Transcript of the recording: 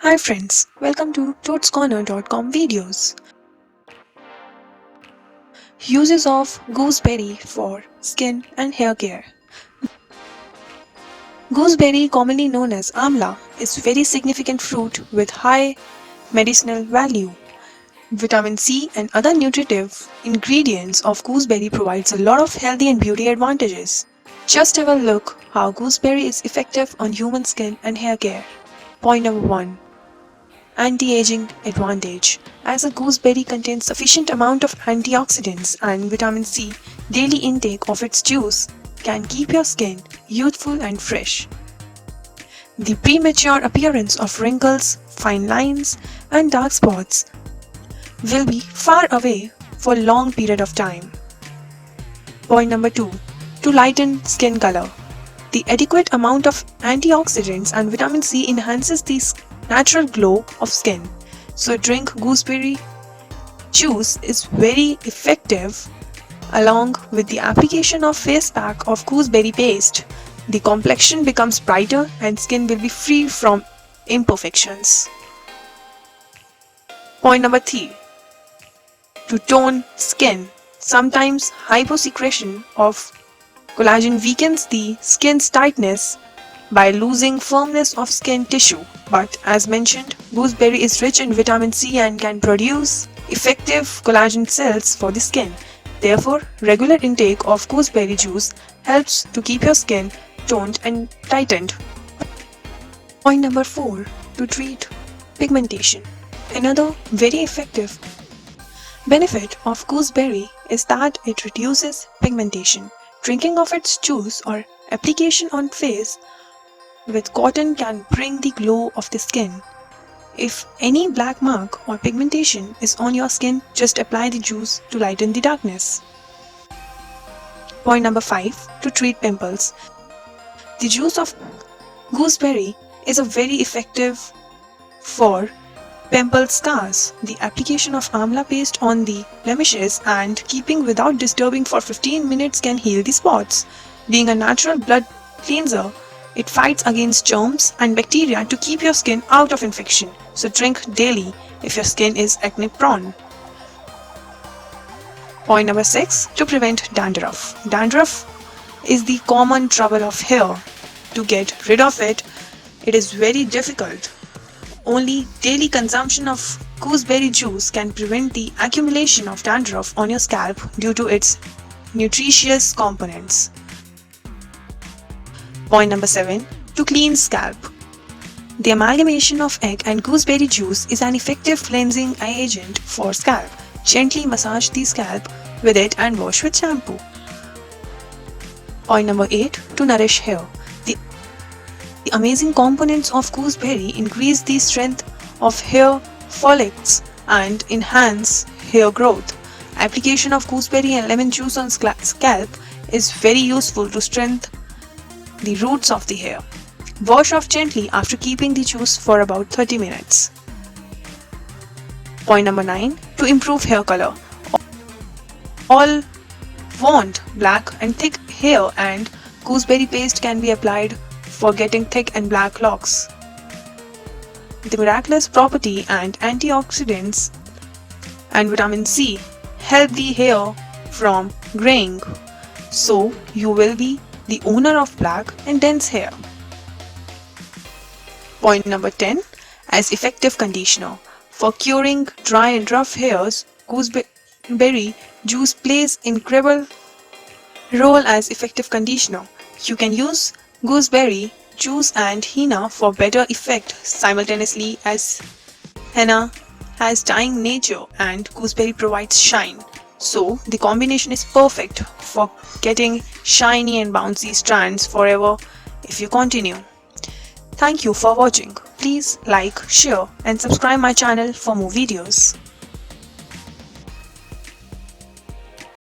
Hi friends, welcome to toadscorner.com videos. Uses of gooseberry for skin and hair care. Gooseberry, commonly known as Amla, is a very significant fruit with high medicinal value. Vitamin C and other nutritive ingredients of gooseberry provides a lot of healthy and beauty advantages. Just have a look how gooseberry is effective on human skin and hair care. Point number 1. Anti-aging advantage. As a gooseberry contains sufficient amount of antioxidants and vitamin C, daily intake of its juice can keep your skin youthful and fresh. The premature appearance of wrinkles, fine lines, and dark spots will be far away for a long period of time. Point number 2. To lighten skin color. The adequate amount of antioxidants and vitamin C enhances the natural glow of skin. So drink gooseberry juice is very effective. Along with the application of face pack of gooseberry paste, the complexion becomes brighter and skin will be free from imperfections. Point number 3. To tone skin. Sometimes hyposecretion of collagen weakens the skin's tightness by losing firmness of skin tissue, but as mentioned, gooseberry is rich in vitamin C and can produce effective collagen cells for the skin. Therefore, regular intake of gooseberry juice helps to keep your skin toned and tightened. Point number 4. To treat pigmentation. Another very effective benefit of gooseberry is that it reduces pigmentation. Drinking of its juice or application on face with cotton can bring the glow of the skin. If any black mark or pigmentation is on your skin, just apply the juice to lighten the darkness. Point number 5. To treat pimples. The juice of gooseberry is a very effective for pimple scars. The application of amla paste on the blemishes and keeping without disturbing for 15 minutes can heal the spots. Being a natural blood cleanser, it fights against germs and bacteria to keep your skin out of infection. So drink daily if your skin is acne prone. Point number 6. To prevent dandruff. Dandruff is the common trouble of hair. To get rid of it, it is very difficult. Only daily consumption of gooseberry juice can prevent the accumulation of dandruff on your scalp due to its nutritious components. Point number 7. To clean scalp. The amalgamation of egg and gooseberry juice is an effective cleansing agent for scalp. Gently massage the scalp with it and wash with shampoo. Point number 8. To nourish hair. The amazing components of gooseberry increase the strength of hair follicles and enhance hair growth. Application of gooseberry and lemon juice on scalp is very useful to strengthen the roots of the hair. Wash off gently after keeping the juice for about 30 minutes. Point number 9. To improve hair color. All want black and thick hair, and gooseberry paste can be applied for getting thick and black locks. The miraculous property and antioxidants and vitamin C help the hair from graying, so you will be the owner of black and dense hair. Point number 10. As effective conditioner. For curing dry and rough hairs, gooseberry juice plays incredible role as effective conditioner. You can use gooseberry juice and henna for better effect simultaneously, as henna has dyeing nature and gooseberry provides shine. So the combination is perfect for getting shiny and bouncy strands forever if you continue. Thank you for watching. Please like, share and subscribe my channel for more videos.